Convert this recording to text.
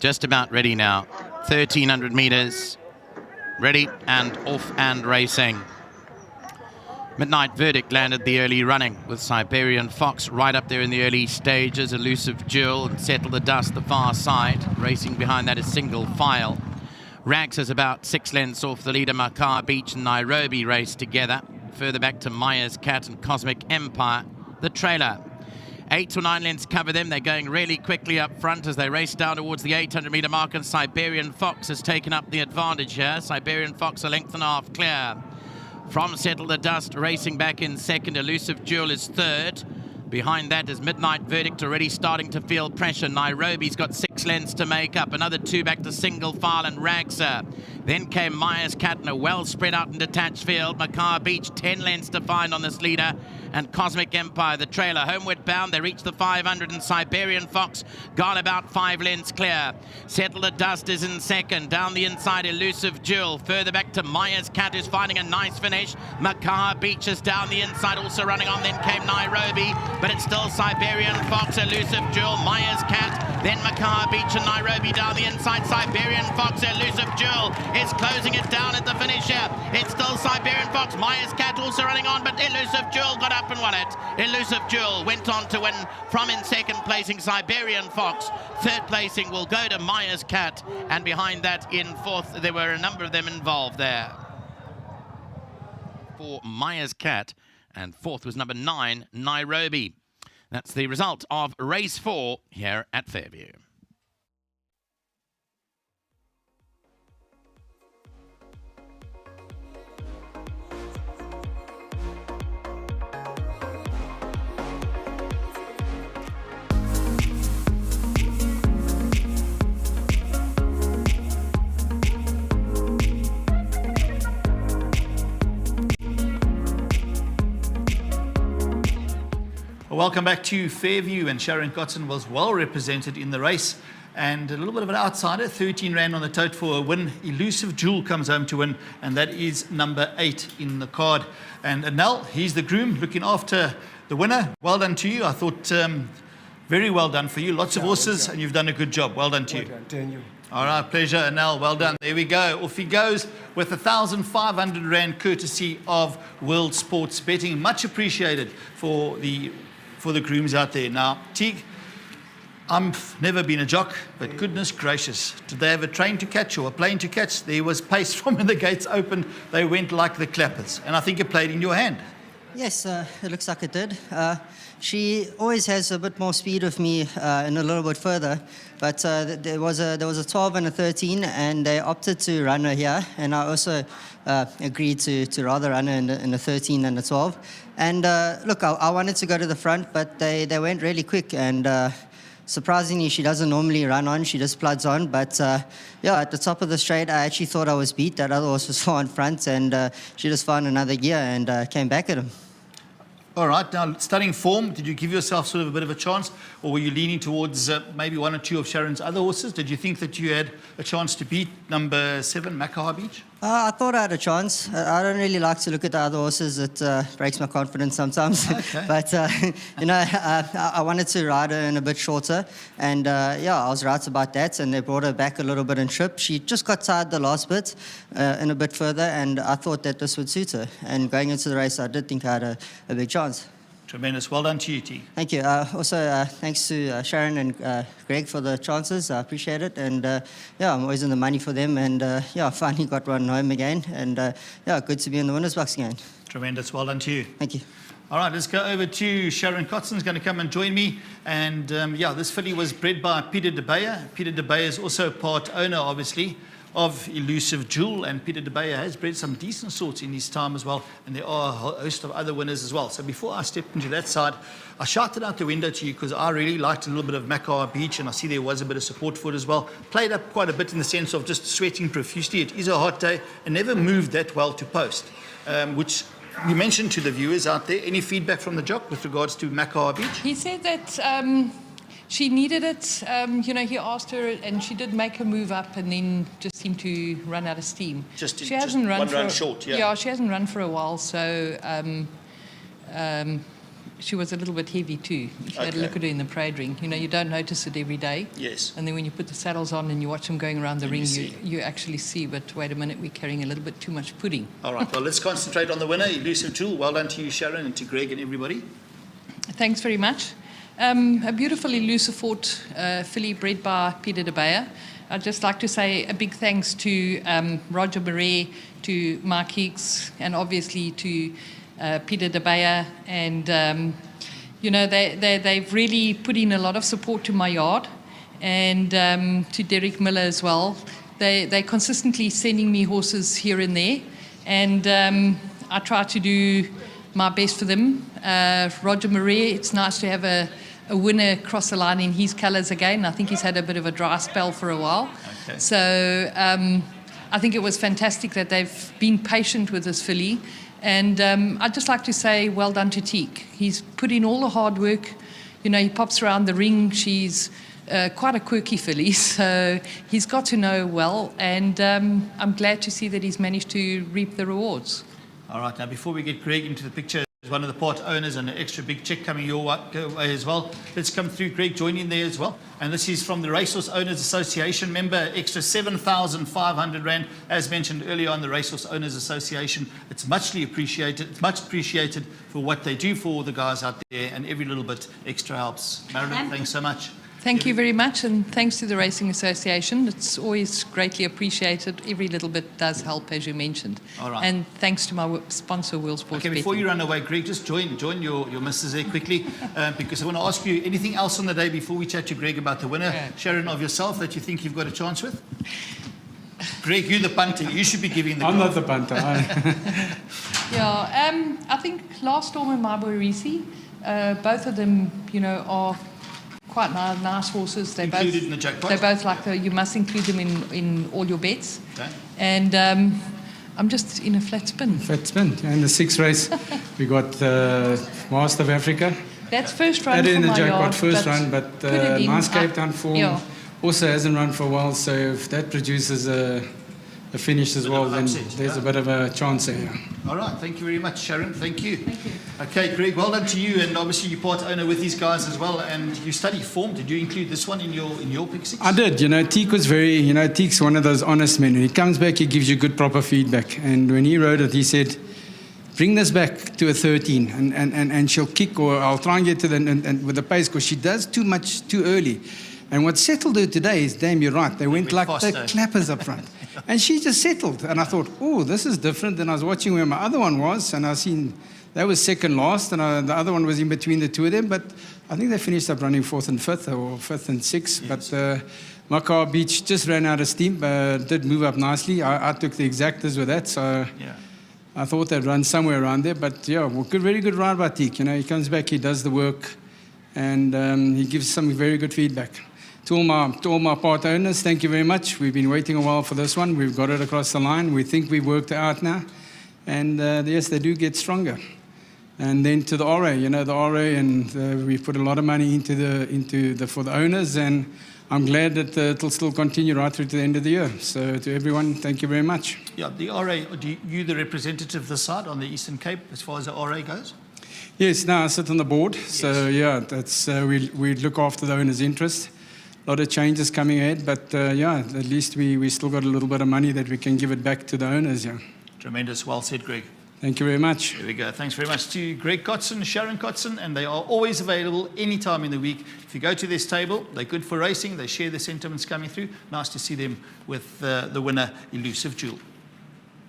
just about ready now. 1,300 meters, ready and off and racing. Midnight Verdict landed the early running with Siberian Fox right up there in the early stages. Elusive Jewel and Settle the Dust the far side. Racing behind that is single file. Rags is about 6 lengths off the leader. Makar Beach and Nairobi race together. Further back to Maya's Cat and Cosmic Empire, the trailer. 8 or 9 lengths cover them. They're going really quickly up front as they race down towards the 800-meter mark, and Siberian Fox has taken up the advantage here. Siberian Fox a length and a half clear. From Settle the Dust, racing back in second. Elusive Jewel is third. Behind that is Midnight Verdict, already starting to feel pressure. Nairobi's got 6 lengths to make up. Another 2 back to single file and Ragsa. Then came Maya's Cat in a well spread out and detached field. Makar Beach, 10 lengths to find on this leader. And Cosmic Empire, the trailer, homeward bound. They reach the 500, and Siberian Fox gone about 5 lengths clear. Settle the Dust is in second. Down the inside, Elusive Jewel. Further back to Maya's Cat, who's finding a nice finish. Makar Beach is down the inside, also running on. Then came Nairobi, but it's still Siberian Fox, Elusive Jewel, Maya's Cat, then Makar Beach and Nairobi down the inside. Siberian Fox, Elusive Jewel is closing it down at the finish here. It's still Siberian Fox, Maya's Cat also running on, but Elusive Jewel got up and won it. Elusive Jewel went on to win from in second placing Siberian Fox. Third placing will go to Maya's Cat, and behind that in fourth, there were a number of them involved there. For Maya's Cat, and fourth was number 9, Nairobi. That's the result of race 4 here at Fairview. Welcome back to Fairview, and Sharon Cotton was well represented in the race, and a little bit of an outsider. 13 rand on the tote for a win. Elusive Jewel comes home to win, and that is number 8 in the card. And Nell, he's the groom looking after the winner. Well done to you. I thought very well done for you. Lots of horses, and you've done a good job. Well done to you. Thank you. All right, pleasure, Anel. Well done. There we go. Off he goes with 1,500 rand courtesy of World Sports Betting. Much appreciated for the grooms out there. Now, Teague, I've never been a jock, but goodness gracious, did they have a train to catch or a plane to catch? There was pace from when the gates opened. They went like the clappers, and I think it played in your hand. Yes, it looks like it did. She always has a bit more speed with me and a little bit further, but there was a 12 and a 13, and they opted to run her here, and I also agreed to rather run her in the 13 and the 12. And look, I wanted to go to the front, but they went really quick, and surprisingly, she doesn't normally run on, she just floods on. But yeah, at the top of the straight, I actually thought I was beat. That other horse was far in front, and she just found another gear and came back at him. All right, now studying form, did you give yourself sort of a bit of a chance, or were you leaning towards maybe 1 or 2 of Sharon's other horses? Did you think that you had a chance to beat number 7, Makar Beach? I thought I had a chance. I don't really like to look at the other horses. It breaks my confidence sometimes. Okay. But, you know, I wanted to ride her in a bit shorter. And, yeah, I was right about that. And they brought her back a little bit in trip. She just got tired the last bit in a bit further. And I thought that this would suit her. And going into the race, I did think I had a big chance. Tremendous. Well done to you, T. Thank you. Also, thanks to Sharon and Greg for the chances. I appreciate it. And, yeah, I'm always in the money for them. And, yeah, I finally got one home again. And, yeah, good to be in the winner's box again. Tremendous. Well done to you. Thank you. All right, let's go over to Sharon Cotton's going to come and join me. And, yeah, this filly was bred by Peter de Beyer. Peter de Beyer is also part owner, obviously, of Elusive Jewel, and Peter de Beyer has bred some decent sorts in his time as well, and there are a host of other winners as well. So before I step into that side, I shouted out the window to you because I really liked a little bit of Makar Beach, and I see there was a bit of support for it as well. Played up quite a bit in the sense of just sweating profusely. It is a hot day and never moved that well to post, which you mentioned to the viewers out there. Any feedback from the jock with regards to Makar Beach? He said that she needed it. You know, he asked her, and she did make a move up, and then just seemed to run out of steam. She hasn't run one run short, yeah. Yeah, she hasn't run for a while, so she was a little bit heavy too. If you had a look at her in the parade ring, you know, you don't notice it every day. Yes. And then when you put the saddles on and you watch them going around the ring, you you actually see, but wait a minute, we're carrying a little bit too much pudding. All right, well, let's concentrate on the winner, Elusive Jewel. Well done to you, Sharon, and to Greg and everybody. Thanks very much. A beautiful Elusive Fort filly bred by Peter de Beyer. I'd just like to say a big thanks to Roger Murray, to Mark Higgs, and obviously to Peter de Beyer. And, you know, they've really put in a lot of support to my yard, and to Derek Miller as well. They're consistently sending me horses here and there, and I try to do my best for them. Roger Murray, it's nice to have a winner cross the line in his colours again. I think he's had a bit of a dry spell for a while. Okay. So I think it was fantastic that they've been patient with this filly. And I'd just like to say well done to Teak. He's put in all the hard work. You know, he pops around the ring. She's quite a quirky filly, so he's got to know well. And I'm glad to see that he's managed to reap the rewards. All right, now before we get Greg into the picture, there's one of the part owners and an extra big check coming your way as well. Let's come through. Greg, join in there as well. And this is from the Racehorse Owners Association member, extra 7,500 Rand. As mentioned earlier on, the Racehorse Owners Association, it's muchly appreciated. It's much appreciated for what they do for all the guys out there, and every little bit extra helps. Marilyn, thanks so much. Thank you very much, and thanks to the Racing Association. It's always greatly appreciated. Every little bit does help, as you mentioned. All right. And thanks to my sponsor, World Sports Okay, before you run away, Greg, just join your missus there quickly, because I want to ask you anything else on the day before we chat to Greg about the winner, Sharon, of yourself that you think you've got a chance with? Greg, you're the punter. You should be giving the I'm call. not the punter. Yeah, I think Last Storm and Marble Risi, both of them, you know, are quite nice horses. They're Included both, in the jackpot? They're both like you must include them in all your bets. Okay. And I'm just in a flat spin. Fat spin. In the sixth race, we got Master of Africa. That's first run Added for in the my jackpot yard, first but run, but put it in. nice Cape Town form. Yeah. Also hasn't run for a while, so if that produces a finish as well, then there's a bit of a chance there. All right, thank you very much, Sharon. Thank you. Thank you. Okay, Greg, well done to you, and obviously you're part owner with these guys as well, and you study form. Did you include this one in your pick six? I did. You know, Teak was very, you know, Teak's one of those honest men. When he comes back, he gives you good, proper feedback. And when he rode it, he said, bring this back to a 13, and she'll kick, or I'll try and get to and with the pace, because she does too much too early. And what settled her today is, damn, you're right, they went like faster. the clappers up front. And she just settled. And I thought, oh, this is different. And I was watching where my other one was, and I seen that was second last, and the other one was in between the two of them. But I think they finished up running fourth and fifth, or fifth and sixth. Yes. But Makar Beach just ran out of steam, did move up nicely. I took the exactors with that, so Yeah. I thought they'd run somewhere around there. But yeah, well, good, very good ride by Teak. You know, he comes back, he does the work, and he gives some very good feedback. To all my part owners, thank you very much. We've been waiting a while for this one. We've got it across the line. We think we've worked it out now. And yes, they do get stronger. And then to the RA, you know, the RA, and we've put a lot of money for the owners, and I'm glad that it'll still continue right through to the end of the year. So to everyone, thank you very much. Yeah, the RA, you the representative of the side on the Eastern Cape as far as the RA goes? Yes, now I sit on the board. So yeah, that's we look after the owners' interests. A lot of changes coming ahead, but yeah, at least we still got a little bit of money that we can give it back to the owners. Yeah. Tremendous. Well said, Greg. Thank you very much. There we go. Thanks very much to Greg Kotson, Sharon Kotson, and they are always available anytime in the week. If you go to this table, they're good for racing. They share the sentiments coming through. Nice to see them with the winner, Elusive Jewel.